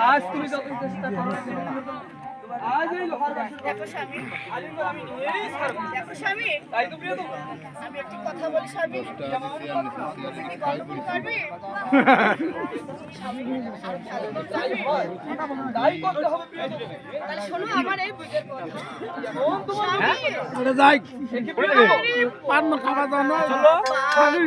आज तुम्ही যতই চেষ্টা করো আজ এই লোহার বাসন দেখো স্বামী আলিঙ্গ আমি নিয়েই ছাড়ব দেখো স্বামী তাই তো প্রিয় তো আমি একটি কথা বলি স্বামী তুমি গল্প করবে তাই করতে হবে প্রিয় তো তাহলে শোনো আমার এই বুঝের কথা কোন তোমার ওরে যাই কি প্রিয় তো পান না খাওয়া দাও না চলো স্বামী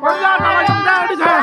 কোন যা খাওয়া দাও ওটি খা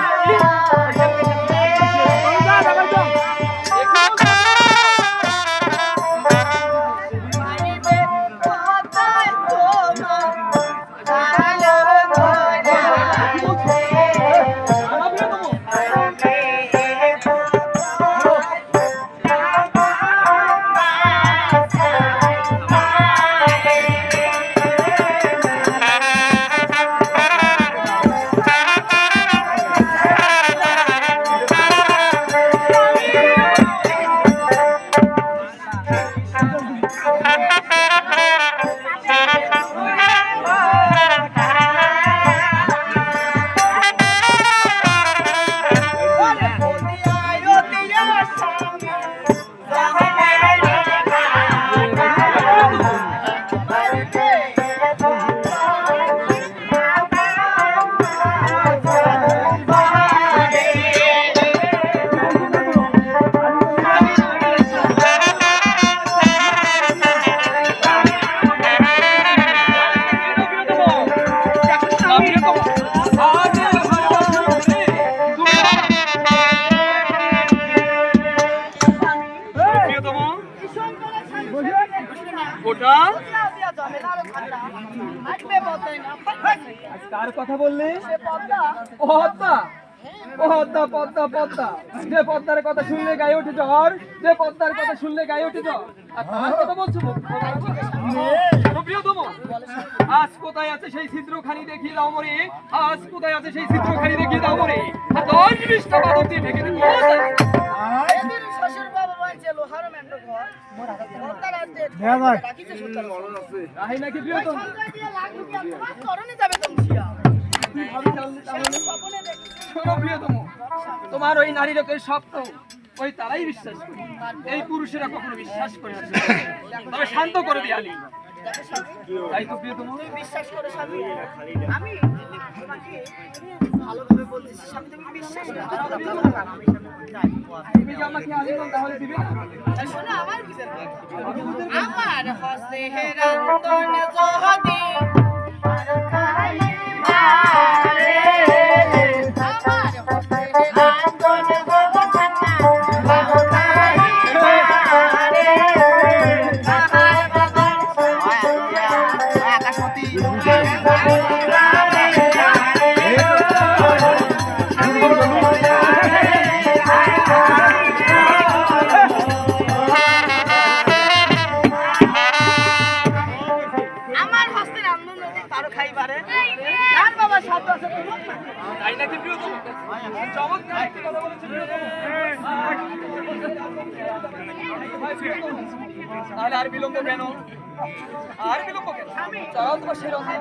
ওটা বদলা দিয়া ঝামেলা আরো ঠান্ডা আসবে বদলাই না আজ কার কথা বললি? সে বদলা পদ্মা পদ্মা পদ্মা পদ্মা, যে পদ্মার কথা শুনলে গায়ে ওঠে জ্বর, যে পদ্মার কথা শুনলে গায়ে ওঠে জ্বর। আর তার কথা বলছো প্রিয়তম, আজ কোথায় আছে সেই ছিদ্রখানি দেখিয়ে দাও মরে, আজ কোথায় আছে সেই ছিদ্রখানি দেখিয়ে দাও মরে। আর 10-20টা বাদক দিয়ে ঢেকে দেবো। এদিন শ্বশুর বাবা বলছে লোহার মেন্ডো ঘর বদলা রাতে রাখিছে সুতার তাই নাকি প্রিয়তম? সন্ধ্যায় দিয়ে লাগু কি আর তোমার করণে যাবে তোমরা আমি জানলে তাহলে স্বপ্নে দেখি শোনো প্রিয়তম, তোমার ওই নারী লোকের স্বপ্ন ওই তারাই বিশ্বাস করে, এই পুরুষেরা কখনো বিশ্বাস করে না। তবে শান্ত করে দিয়ালি, দেখো স্বামী তাই তো প্রিয়তম। তুমি বিশ্বাস করো স্বামী আমি তোমাকে ভালোভাবে বলতেছি স্বামী তুমি বিশ্বাস করো তুমি কি আমাকে আলিঙ্গন তাহলে দিবে না? শোনো আমার বিচার আমার হস্তে হেরান্তন জহদি আমার হস্তে হেরান্তন আমার হস্তে রান্ধন যদি তারও খাইবারে আর বাবা শব্দ আছে তাই নাকি প্রিয়তম? চমৎকার একটি কথা বলেছো প্রিয়তম। তাহলে আর বিলম্ব কেন? আর বিলম্ব কেন? চলো তোমার সেই রঙে।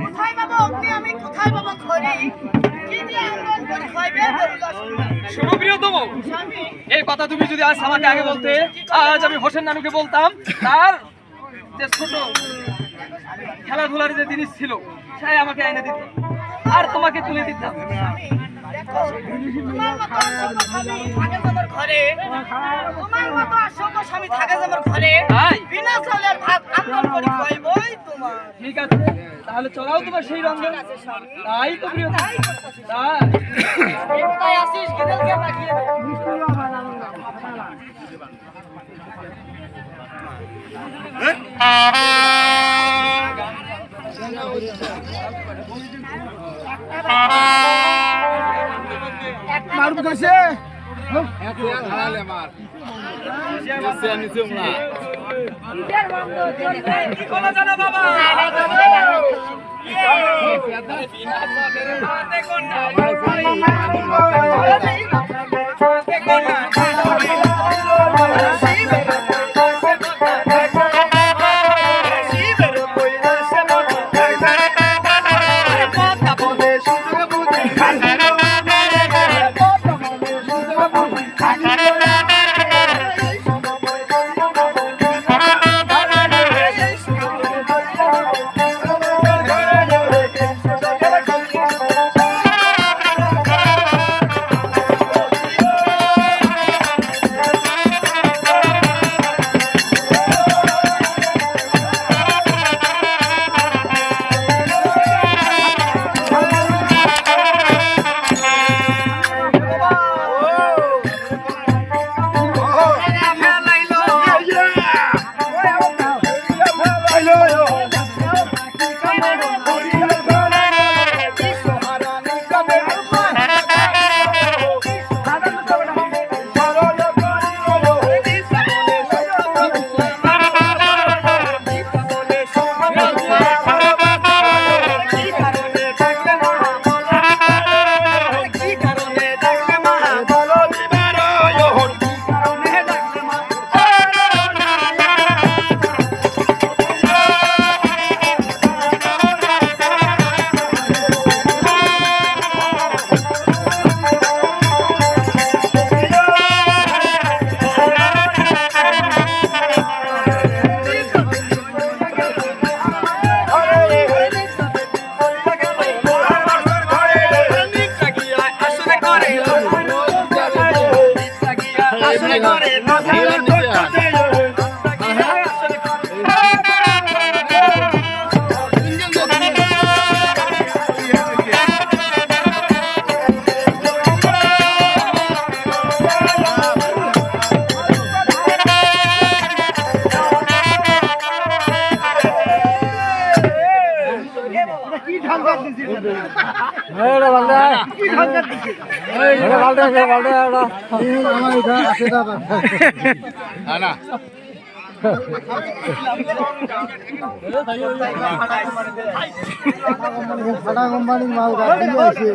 কোথায় বাবা অগ্নি আমি কোথায় বাবা খড়ি কি দিয়ে আন্দোলন করে খাইবে বলিলা শোনো প্রিয়তম, স্বামী এই কথা তুমি যদি আজ আমাকে আগে বলতে, আজ আমি হোসেন নানুকে বলতাম তার যে ছোট খেলাধুলার যে জিনিস ছিল সে আমাকে এনে দিত আর তোমাকে তুলে দিতাম। দেখো তোমার মতো অসভ্য স্বামী থাকে তোমার ঘরে তোমার মতো অসভ্য স্বামী থাকে তোমার ঘরে তাই? বিনা চালের ভাত আন্দোলন করে খাইবই তোমার ঠিক আছে, তাহলে চলাও তোমার সেই রঙে। তাই তো প্রিয়, তাই কোথায় আসিস গিদেলকে পাঠিয়ে দে মারুক কইছে কি বলা জানা বাবা? দেখুন না, দেখুন না। কোম্পানির মাল গাড়ি আছে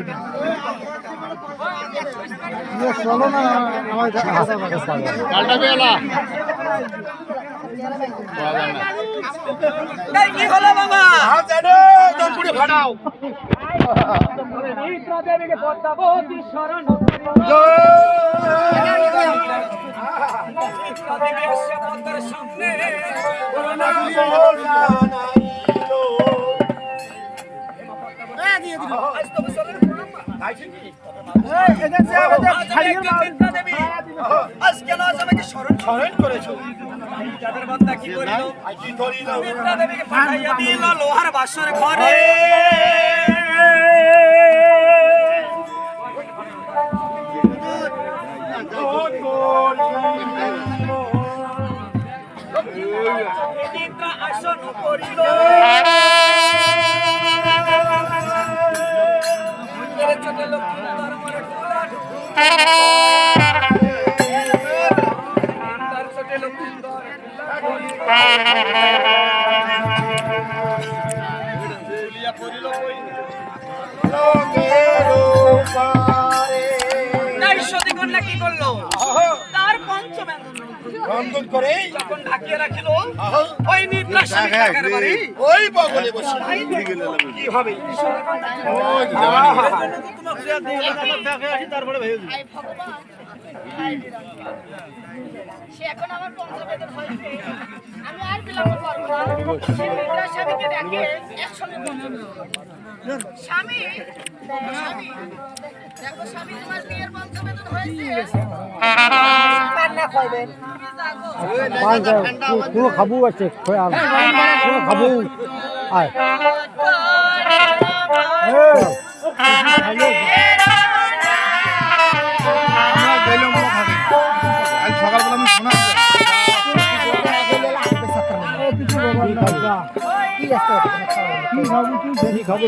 চলো না আমার কি হলো বাবা দেবীকে পদ্মাবতী শরণ আজকে নয় আমাকে স্মরণ করেছো যাদের বান্দা কি করিল বিদ্যা দেবীকে পাঠাইয়া দিল লোহার বাসর ঘরে আসন করিল চোখে লক্ষ্মী ধর্মের তার চোখে লক্ষ্মী কন্যা কি করলো তার পঞ্চমেন্দ্র করে যখন ঢাকিয়ে রাখিল ওই নিদ্রা ওই বগলে বসে কি হবে তারপরে সে এখন আমার পঞ্চমেন্দ্র হয়েছে আমি আর বিলম্ব করবো না সে নিদ্রা স্বামীকে ডাকে একসঙ্গে স্বামী স্বামী দেখো স্বামী তোমার বিয়ের পঞ্চমেন্দ্র হয়েছে কান্না করবেন তুই খাবো আছে খাবো আয় সকালবেলা আমি শোনা খাবো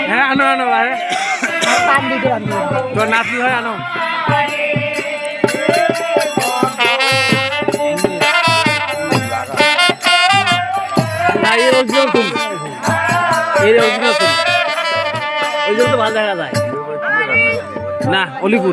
হ্যাঁ আনো আনো তোর নাতি হয় আনো ওই জন্য তো ভালো দেখা যায় না অলিপুর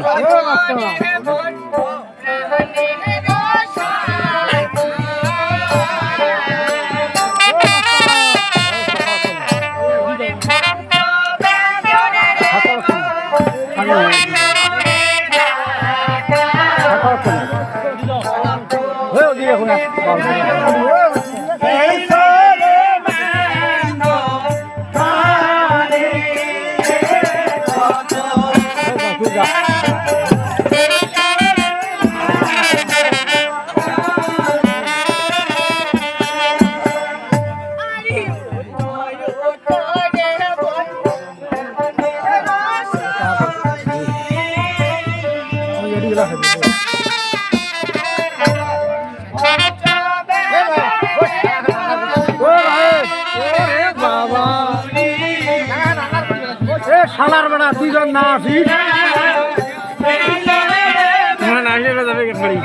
শালার বেড়া দুইজন না আসিস না আসলে যাবে গাড়ি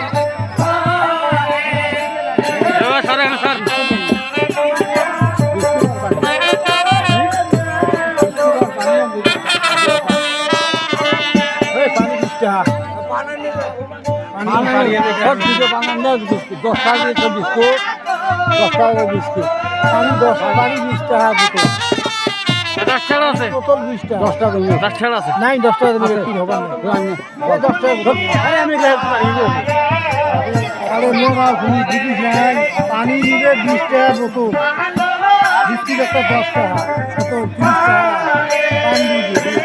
বিস্কুট আমি 10 বাড়ি 20 টাকা দিতে 10 টাকা আছে টোটাল 20 টাকা 10 টাকা 10 টাকা আছে নাই 10 টাকা দিলে কি হবে না 10 টাকা আরে আমি আরে নোরা তুমি দিবি নাই পানি দিলে 20 টাকা বোতল বিস্কুট একটা 10 টাকা কত 30 টাকা পানি দিবি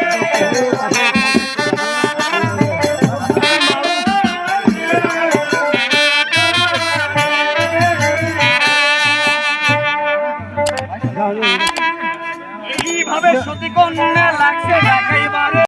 এইভাবে সতী কন্যা লাগছে দেখাইবারে